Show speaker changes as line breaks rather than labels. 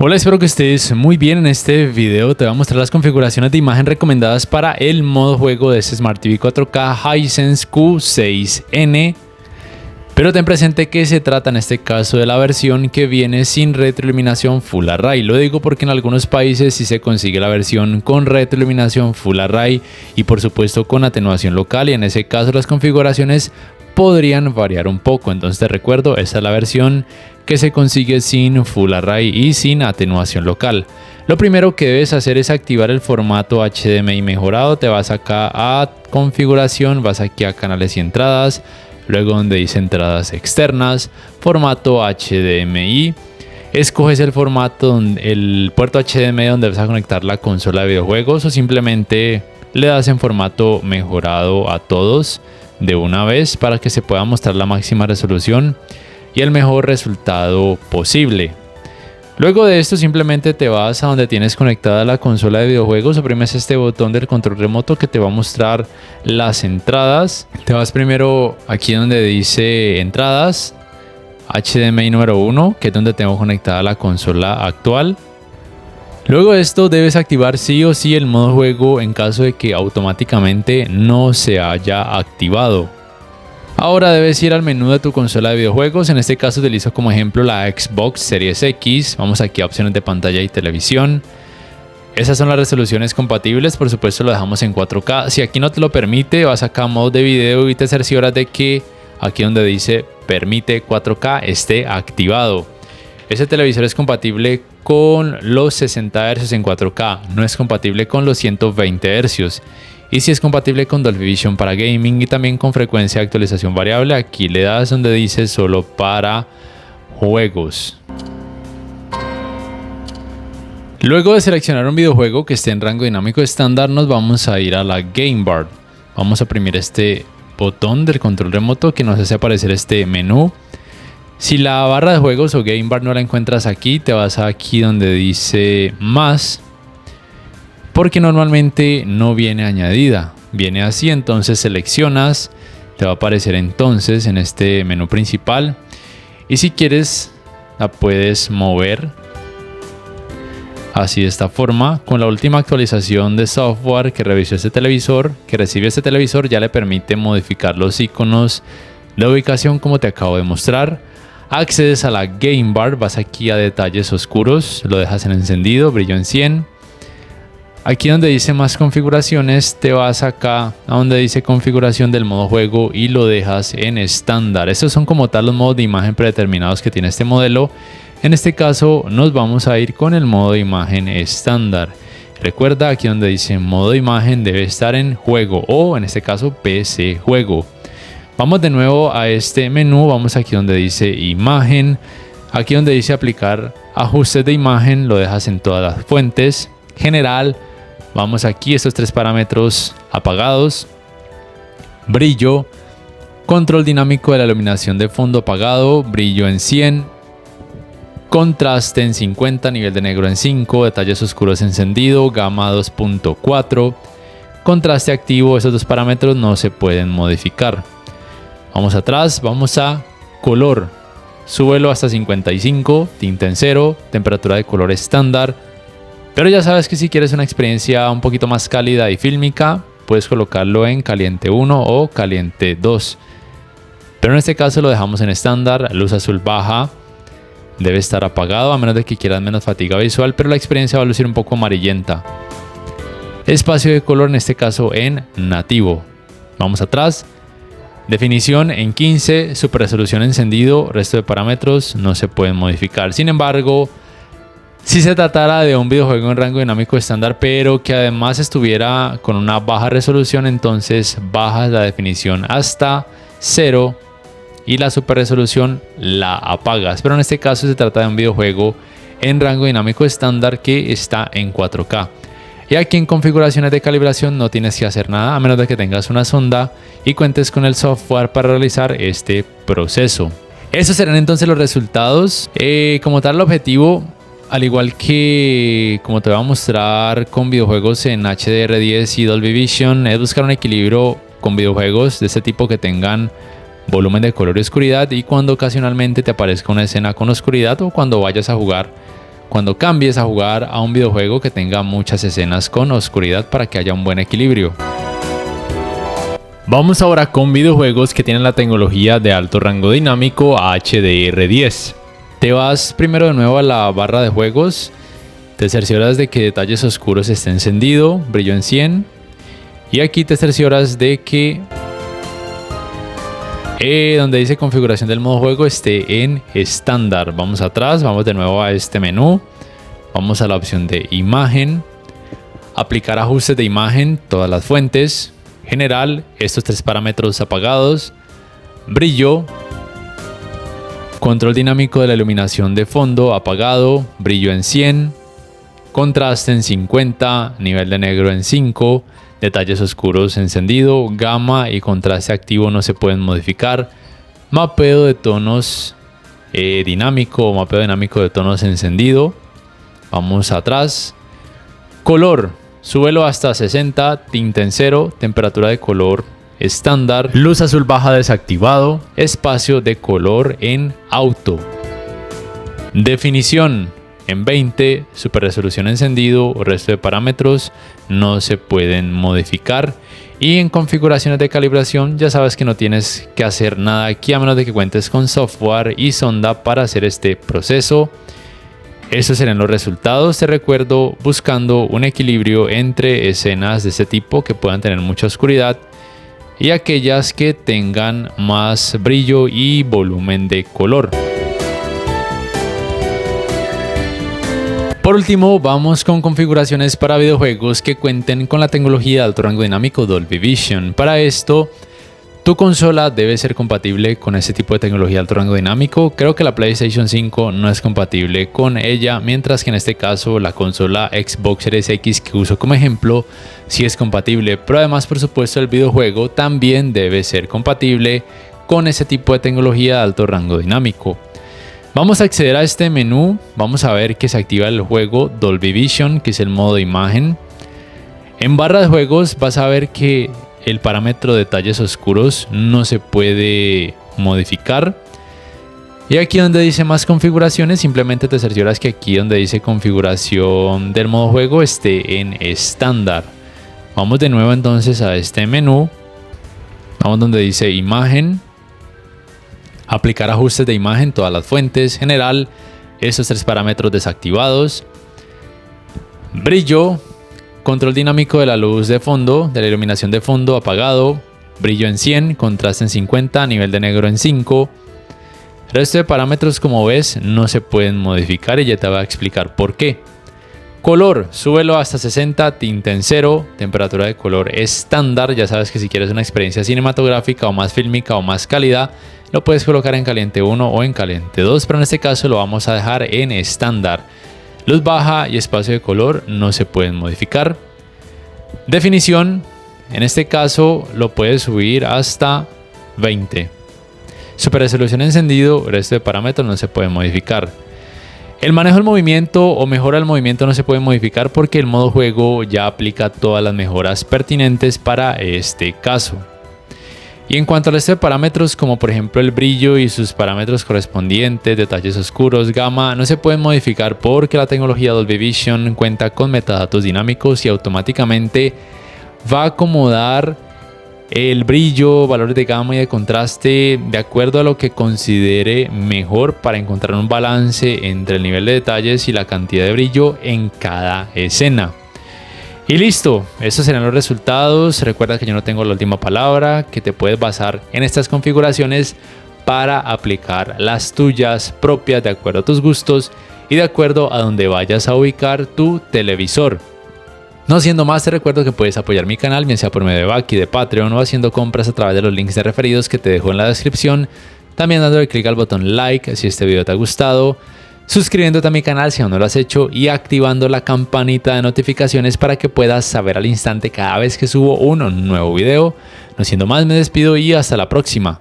Hola, espero que estés muy bien. En este video te voy a mostrar las configuraciones de imagen recomendadas para el modo juego de este Smart TV 4K Hisense Q6N. Pero ten presente que se trata en este caso de la versión que viene sin retroiluminación Full Array. Lo digo porque en algunos países sí se consigue la versión con retroiluminación Full Array y por supuesto con atenuación local, y en ese caso las configuraciones podrían variar un poco. Entonces te recuerdo, esta es la versión que se consigue sin Full Array y sin atenuación local. Lo primero que debes hacer es activar el formato HDMI mejorado. Te vas acá a configuración, vas aquí a canales y entradas, luego donde dice entradas externas, formato HDMI. Escoges el formato, el puerto HDMI donde vas a conectar la consola de videojuegos, o simplemente le das en formato mejorado a todos de una vez para que se pueda mostrar la máxima resolución y el mejor resultado posible. Luego de esto simplemente te vas a donde tienes conectada la consola de videojuegos, oprimes este botón del control remoto que te va a mostrar las entradas. Te vas primero aquí donde dice entradas, HDMI número 1, que es donde tengo conectada la consola actual. Luego de esto debes activar sí o sí el modo juego en caso de que automáticamente no se haya activado. Ahora debes ir al menú de tu consola de videojuegos. En este caso utilizo como ejemplo la Xbox Series X. Vamos aquí a opciones de pantalla y televisión. Esas son las resoluciones compatibles, por supuesto lo dejamos en 4K. Si aquí no te lo permite, vas acá a modo de video y te cercioras de que aquí donde dice permite 4K esté activado. Este televisor es compatible con los 60 Hz en 4K, no es compatible con los 120 Hz. Y si es compatible con Dolby Vision para gaming y también con frecuencia de actualización variable. Aquí le das donde dice solo para juegos. Luego de seleccionar un videojuego que esté en rango dinámico estándar, nos vamos a ir a la Game Bar. Vamos a oprimir este botón del control remoto que nos hace aparecer este menú. Si la barra de juegos o Game Bar no la encuentras aquí, te vas aquí donde dice más, porque normalmente no viene añadida, viene así. Entonces seleccionas, te va a aparecer entonces en este menú principal, y si quieres la puedes mover así de esta forma. Con la última actualización de software que revisó este televisor, que recibe este televisor, ya le permite modificar los iconos de ubicación como te acabo de mostrar. Accedes a la Game Bar, vas aquí a detalles oscuros, lo dejas en encendido, brillo en 100. Aquí donde dice más configuraciones, te vas acá a donde dice configuración del modo juego y lo dejas en estándar. Estos son como tal los modos de imagen predeterminados que tiene este modelo. En este caso nos vamos a ir con el modo de imagen estándar. Recuerda, aquí donde dice modo de imagen debe estar en juego, o en este caso PC juego. Vamos de nuevo a este menú, vamos aquí donde dice imagen, aquí donde dice aplicar ajustes de imagen, lo dejas en todas las fuentes, general, vamos aquí, estos tres parámetros apagados, brillo, control dinámico de la iluminación de fondo apagado, brillo en 100, contraste en 50, nivel de negro en 5, detalles oscuros encendido, gama 2.4, contraste activo. Esos dos parámetros no se pueden modificar. Vamos atrás, vamos a color, súbelo hasta 55, tinte en 0, temperatura de color estándar. Pero ya sabes que si quieres una experiencia un poquito más cálida y fílmica, puedes colocarlo en caliente 1 o caliente 2. Pero en este caso lo dejamos en estándar. Luz azul baja, debe estar apagado a menos de que quieras menos fatiga visual, pero la experiencia va a lucir un poco amarillenta. Espacio de color en este caso en nativo. Vamos atrás. Definición en 15, super resolución encendido, resto de parámetros no se pueden modificar. Sin embargo, si se tratara de un videojuego en rango dinámico estándar, pero que además estuviera con una baja resolución, entonces bajas la definición hasta 0 y la super resolución la apagas. Pero en este caso se trata de un videojuego en rango dinámico estándar que está en 4K. Y aquí en configuraciones de calibración no tienes que hacer nada a menos de que tengas una sonda y cuentes con el software para realizar este proceso. Esos serán entonces los resultados. Como tal, el objetivo, al igual que como te voy a mostrar con videojuegos en HDR10 y Dolby Vision, es buscar un equilibrio con videojuegos de este tipo que tengan volumen de color y oscuridad, y cuando ocasionalmente te aparezca una escena con oscuridad o cuando vayas a jugar cuando cambies a jugar a un videojuego que tenga muchas escenas con oscuridad para que haya un buen equilibrio. Vamos ahora con videojuegos que tienen la tecnología de alto rango dinámico HDR10. Te vas primero de nuevo a la barra de juegos, te cercioras de que detalles oscuros esté encendido, brillo en 100, y aquí te cercioras de que donde dice configuración del modo juego esté en estándar. Vamos atrás, vamos de nuevo a este menú, vamos a la opción de imagen, aplicar ajustes de imagen, todas las fuentes, general, estos tres parámetros apagados, brillo, control dinámico de la iluminación de fondo apagado, brillo en 100, contraste en 50, nivel de negro en 5, detalles oscuros encendido, gama y contraste activo no se pueden modificar, mapeo de tonos dinámico o mapeo dinámico de tonos encendido. Vamos atrás, color, súbelo hasta 60, tinte en 0, temperatura de color estándar, luz azul baja desactivado, espacio de color en auto, definición en 20, super resolución encendido, el resto de parámetros no se pueden modificar. Y en configuraciones de calibración ya sabes que no tienes que hacer nada aquí a menos de que cuentes con software y sonda para hacer este proceso. Estos serán los resultados. Te recuerdo buscando un equilibrio entre escenas de este tipo que puedan tener mucha oscuridad y aquellas que tengan más brillo y volumen de color. Por último, vamos con configuraciones para videojuegos que cuenten con la tecnología de alto rango dinámico Dolby Vision. Para esto, tu consola debe ser compatible con este tipo de tecnología de alto rango dinámico. Creo que la PlayStation 5 no es compatible con ella, mientras que en este caso la consola Xbox Series X que uso como ejemplo sí es compatible. Pero además, por supuesto, el videojuego también debe ser compatible con ese tipo de tecnología de alto rango dinámico. Vamos a acceder a este menú, vamos a ver que se activa el juego Dolby Vision, que es el modo de imagen. En barra de juegos vas a ver que el parámetro de detalles oscuros no se puede modificar. Y aquí donde dice más configuraciones, simplemente te cercioras que aquí donde dice configuración del modo juego esté en estándar. Vamos de nuevo entonces a este menú, vamos donde dice imagen. Aplicar ajustes de imagen, todas las fuentes, general, estos tres parámetros desactivados, brillo, control dinámico de la luz de fondo, de la iluminación de fondo apagado, brillo en 100, contraste en 50, nivel de negro en 5. El resto de parámetros, como ves, no se pueden modificar y ya te voy a explicar por qué. Color, súbelo hasta 60, tinte en 0, temperatura de color estándar. Ya sabes que si quieres una experiencia cinematográfica o más fílmica o más calidad, lo puedes colocar en caliente 1 o en caliente 2, pero en este caso lo vamos a dejar en estándar. Luz baja y espacio de color no se pueden modificar. Definición, en este caso lo puedes subir hasta 20. Super resolución encendido, el resto de parámetros no se pueden modificar. El manejo del movimiento o mejora del movimiento no se puede modificar porque el modo juego ya aplica todas las mejoras pertinentes para este caso. Y en cuanto al resto de parámetros, como por ejemplo el brillo y sus parámetros correspondientes, detalles oscuros, gama, no se pueden modificar porque la tecnología Dolby Vision cuenta con metadatos dinámicos y automáticamente va a acomodar el brillo, valores de gama y de contraste de acuerdo a lo que considere mejor para encontrar un balance entre el nivel de detalles y la cantidad de brillo en cada escena. Y listo, estos serán los resultados. Recuerda que yo no tengo la última palabra, que te puedes basar en estas configuraciones para aplicar las tuyas propias de acuerdo a tus gustos y de acuerdo a donde vayas a ubicar tu televisor. No siendo más, te recuerdo que puedes apoyar mi canal, bien sea por medio de Baki, de Patreon o haciendo compras a través de los links de referidos que te dejo en la descripción. También dándole clic al botón like si este video te ha gustado, suscribiéndote a mi canal si aún no lo has hecho y activando la campanita de notificaciones para que puedas saber al instante cada vez que subo un nuevo video. No siendo más, me despido y hasta la próxima.